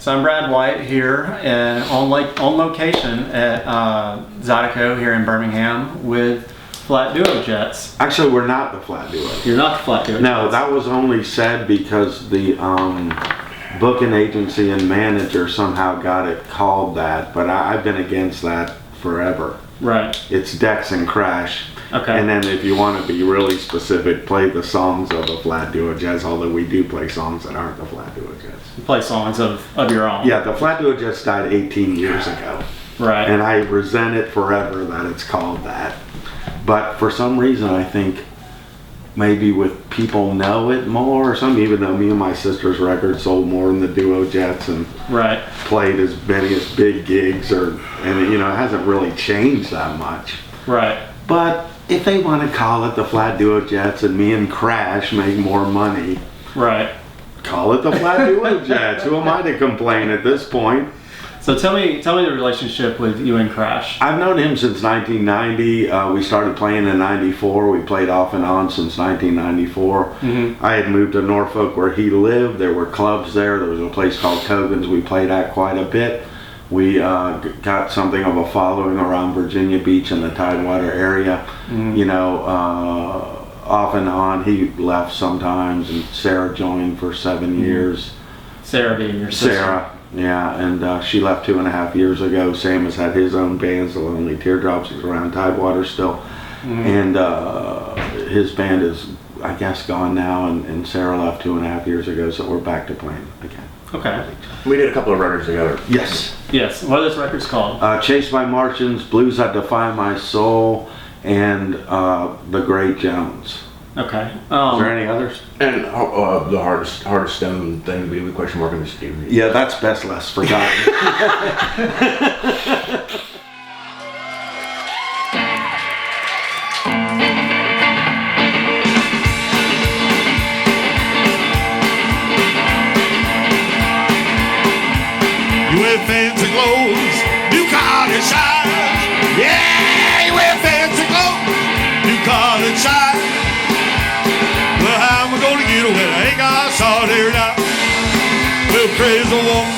So I'm Brad White here on location at Zydeco here in Birmingham with Flat Duo Jets. Actually, we're not the Flat Duo. You're not the Flat Duo Jets. No, that was only said because the booking agency and manager somehow got it called that, but I've been against that forever. Right. It's Dex and Crash. Okay. And then if you want to be really specific, play the songs of the Flat Duo Jets, although we do play songs that aren't the Flat Duo Jets. You play songs of your own. Yeah, the Flat Duo Jets died 18 years ago. Right. And I resent it forever that it's called that. But for some reason, I think maybe with people know it more or something, even though me and my sister's record sold more than the Duo Jets and right. played as many as big gigs, and it hasn't really changed that much. Right. But if they want to call it the Flat Duo Jets and me and Crash make more money, right, call it the Flat Duo Jets. Who am I to complain at this point? So tell me the relationship with you and Crash. I've known him since 1990. We started playing in '94. We played off and on since 1994. Mm-hmm. I had moved to Norfolk where he lived. There were clubs there. There was a place called Cogan's we played at quite a bit. We got something of a following around Virginia Beach and the Tidewater area. Mm-hmm. Off and on. He left sometimes, and Sarah joined for 7 years. Sarah being your sister. Sarah. Yeah, and she left 2.5 years ago. Sam has had his own band, The Lonely Teardrops, is around Tidewater still. Mm-hmm. And his band is, I guess, gone now, and Sarah left 2.5 years ago, so we're back to playing again. Okay. We did a couple of records together. Yes. Yes. What are those records called? Chased by Martians, Blues That Defy My Soul, and The Great Jones. Okay. Is there any others? And the hardest stone thing, we question mark in the studio. Yeah, that's best less forgotten. You wear fancy clothes, new college shine. Yeah, you wear fancy clothes, new college shine. Well, how am I gonna get away? I ain't got solid now. Well, crazy woman,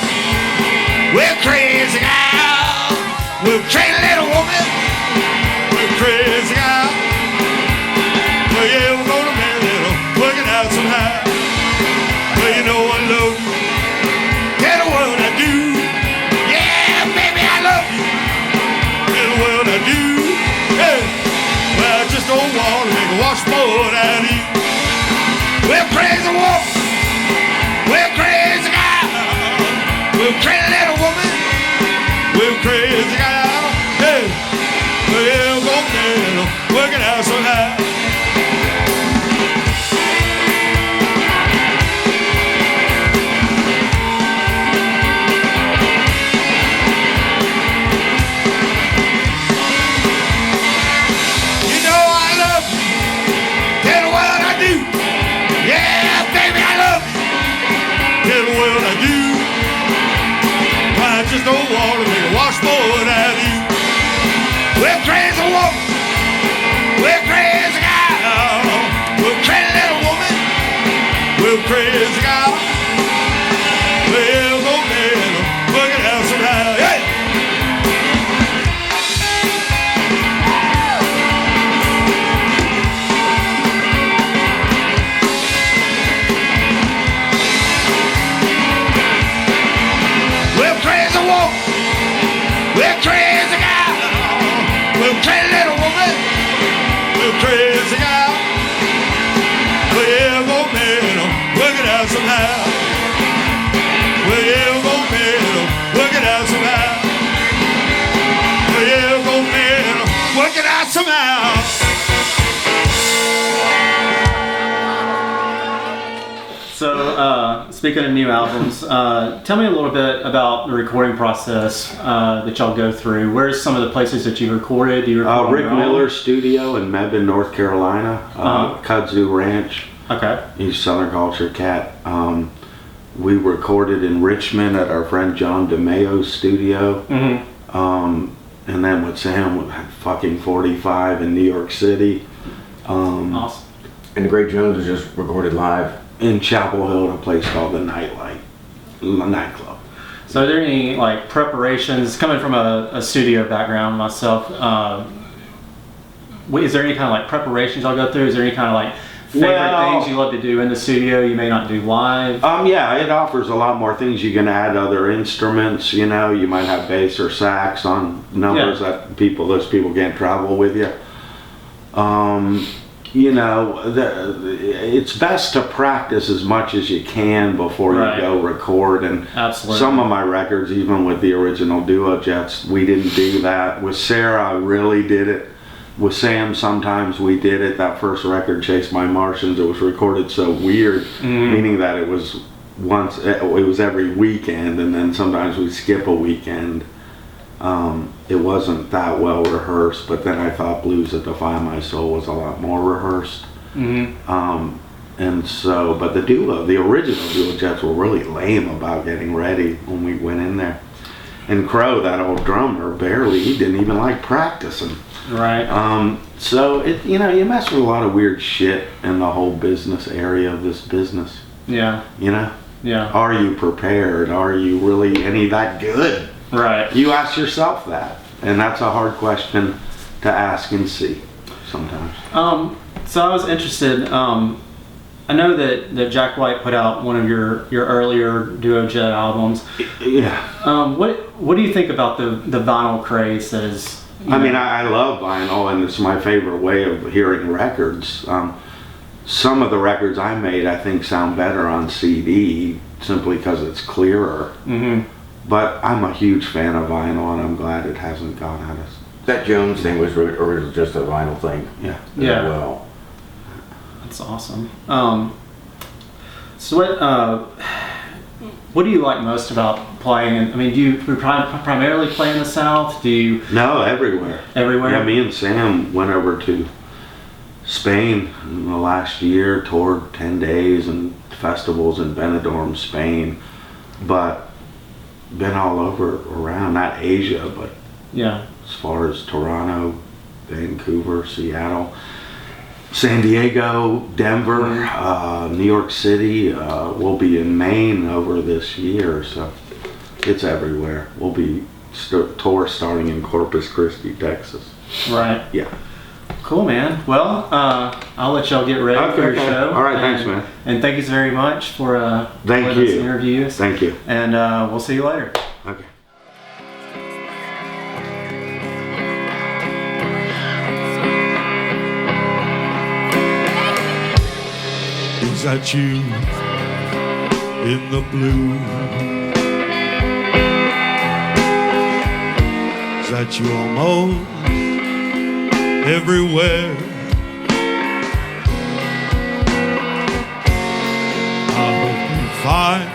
well, crazy gal, well, crazy little woman, well, crazy gal. Well, yeah, we're gonna marry little, work it out somehow. Well, you know I love you, tell the world I do. Yeah, baby, I love you, tell the world I do. Yeah. Well, I just don't want to make a washboard out of you. We're crazy woman, we're crazy guy, we're crazy little woman, we're crazy guy. Hey, we're gonna work it out somehow. You know I love you, tell the world I do. Yeah, baby, I love you. Tell the world I do. I just don't want to make a washboard out of you. We're crazy woman. We're crazy guy. We're crazy little woman. We're crazy guy. We'll go there and work it out somehow. Hey! We're crazy guy, we're crazy little woman, we're crazy guy. We're gonna make them work it out somehow. We're gonna make them work it out somehow. We're gonna make them work it out somehow. So, speaking of new albums, tell me a little bit about the recording process that y'all go through. Where's some of the places that you recorded? Do you record on Rick your own? Miller's studio in Mebane, North Carolina, Kudzu Ranch. Okay. He's a Southern Culture cat. We recorded in Richmond at our friend John DeMayo's studio. Mm-hmm. And then with Sam, we had fucking 45 in New York City. Awesome. And The Great Jones was just recorded live. In Chapel Hill at a place called the Nightlight nightclub. So are there any like preparations, coming from a studio background myself, is there any kind of like preparations I'll go through? Is there any kind of like favorite things you love to do in the studio you may not do live? Yeah, it offers a lot more things. You can add other instruments, you know, you might have bass or sax on numbers that those people can't travel with you. You know, it's best to practice as much as you can before you go record. And absolutely, some of my records, even with the original Duo Jets, we didn't do that. With Sarah, I really did it. With Sam, sometimes we did it. That first record, Chase My Martians, it was recorded so weird, meaning that it was every weekend, and then sometimes we'd skip a weekend. It wasn't that well rehearsed, but then I thought Blues That Defy My Soul was a lot more rehearsed. And so, but the original Duo Jets were really lame about getting ready when we went in there. And Crow, that old drummer, he didn't even like practicing. Right. So you know, you mess with a lot of weird shit in the whole business area of this business. Yeah. You know? Yeah. Are you prepared? Are you really any that good? Right. You ask yourself that, and that's a hard question to ask and see sometimes. So I was interested. I know that Jack White put out one of your earlier Duo Jet albums. Yeah. What do you think about the vinyl craze that is? I mean, I love vinyl, and it's my favorite way of hearing records. Some of the records I made, I think, sound better on CD simply because it's clearer. But I'm a huge fan of vinyl, and I'm glad it hasn't gone out of. That Jones thing was originally just a vinyl thing. Yeah. Yeah. Well, that's awesome. So what do you like most about playing? I mean, do you primarily play in the South? Do you? No, everywhere. Everywhere? Yeah, me and Sam went over to Spain in the last year, toured 10 days and festivals in Benidorm, Spain, but been all over around, not Asia, but as far as Toronto, Vancouver, Seattle, San Diego, Denver, New York City. We'll be in Maine over this year, so it's everywhere. We'll be tour starting in Corpus Christi, Texas. Right. Yeah. Cool, man. Well, I'll let y'all get ready for your show. All right, thanks, man. And thank you very much for letting us interview us. Thank you. And we'll see you later. Okay. Is that you in the blue? Is that you almost everywhere? I hope you find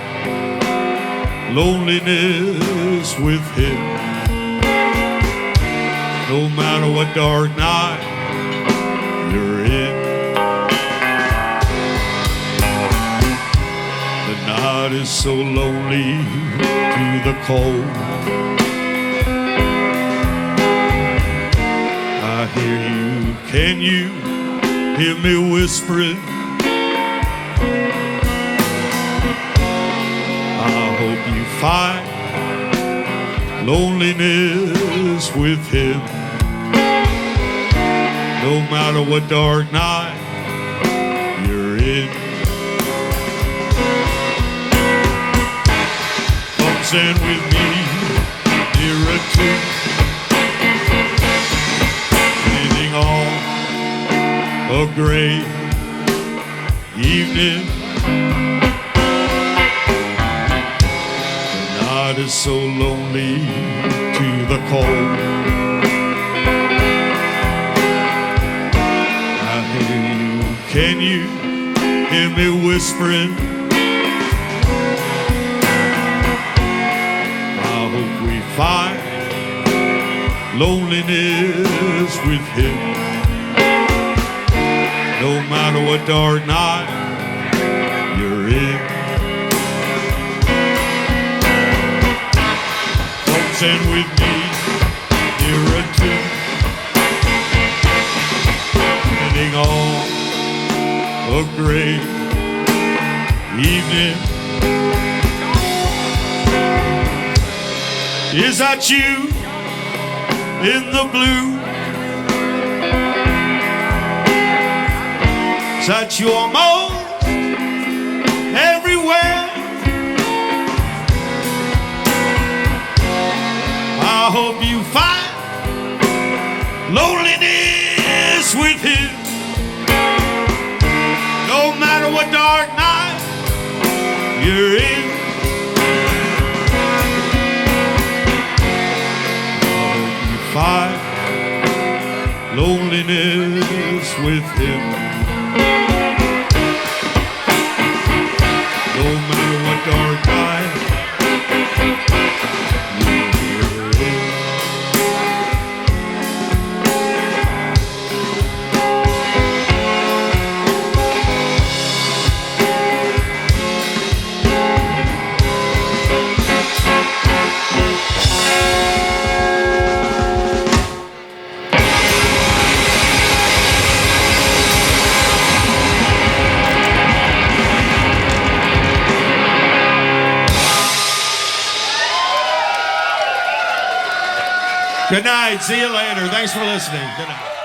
loneliness with him. No matter what dark night you're in, the night is so lonely to the cold. I hear you, can you hear me whispering? I hope you find loneliness with him. No matter what dark night you're in. Come stand with me nearer to on a gray evening. The night is so lonely to the cold. I hear you, can you hear me whispering? I hope we find loneliness with him. No matter what dark night you're in. Come stand with me nearer to ending on a gray Is that you in the blue? Is that you almost everywhere? I hope you find loneliness with him. No matter what dark night you're in, find loneliness with him. No matter what dark night you're in. Good night. See you later. Thanks for listening. Good night.